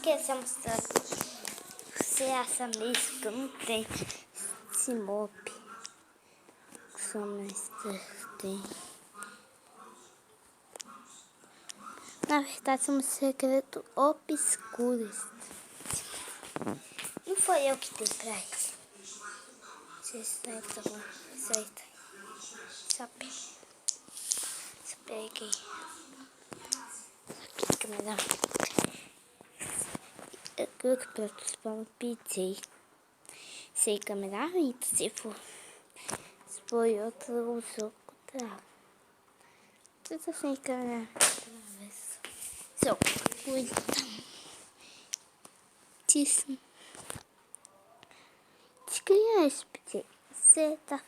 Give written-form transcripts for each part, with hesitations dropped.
esqueci de mostrar pra você essa mesa que eu não tenho esse mop. Só tem. Na verdade, é um segredo obscuro. Não foi eu que dei pra ele. Vocês tá bom? Certo. Só peguei. Aqui, câmera. Eu coloquei pra vocês pedir. Sei câmera, se foi outro uso contra. Tudo sem câmera. Só cuidado. Disso. De quem é esse pedir? Você tá.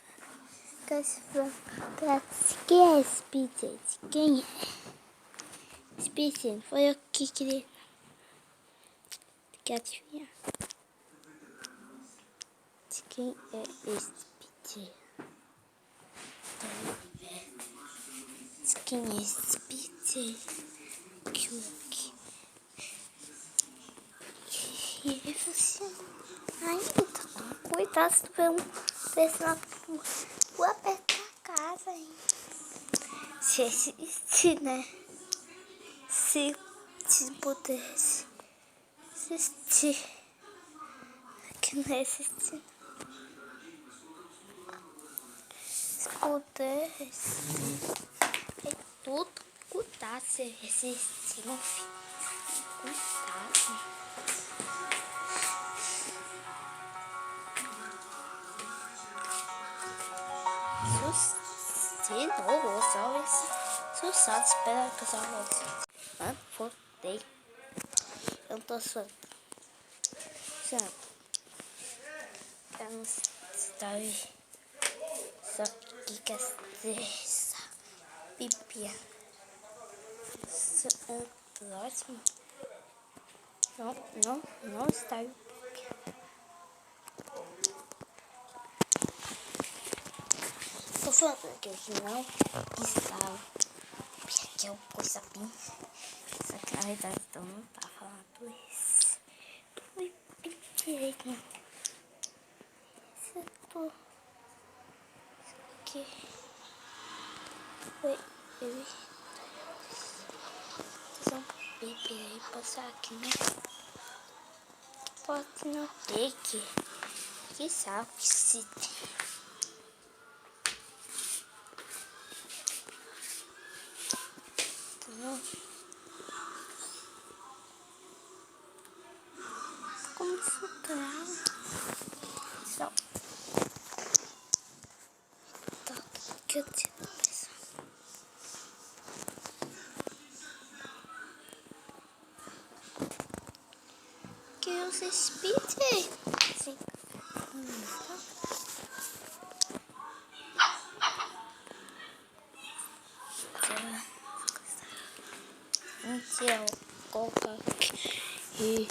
Quem é esse pedir? De quem é? Esse pedir foi eu que queria. Quer adivinhar? De quem é esse pedir? De quem é esse pedir? E você ainda tá cuidado se tu vou apertar a casa ainda. Se existir, né? Se pudesse existir. Que não existe. Se pudesse. É tudo. Cuidado se existir, meu filho. Cuidado. Se não gostar, sussado, espera que eu só gosto. Mano, fodei. Eu não tô suando. Sabe? Eu não sei. Só que quer dizer essa pipia. Próximo. Não está. Tô falando que não estava. Porque é uma coisa bem. Só que na verdade eu não tá falando isso. Foi bem direito, né? Isso aqui. Foi. Aí passar aqui, né? Pode não ter que sabe que se tem. Como isso trava? Só. Tá, que eu tiro a pressão. Que eu se espite. Sim. Eu colocar aqui.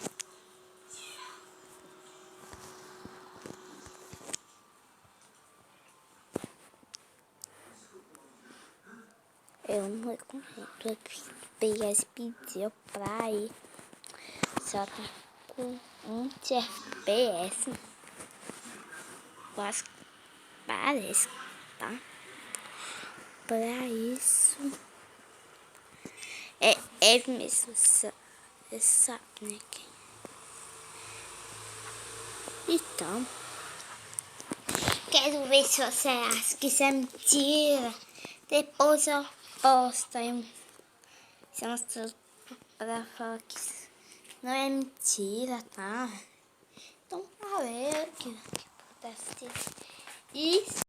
Eu não recomendo pegar esse vídeo pra ir. Só tá com 1 FPS. Quase parece, tá? Pra isso. É mesmo. Você sabe, né? Então. Quero ver se você acha que isso é mentira. Depois eu posto aí se mostrar pra falar que isso não é mentira, tá? Então, valeu que pudesse ter isso.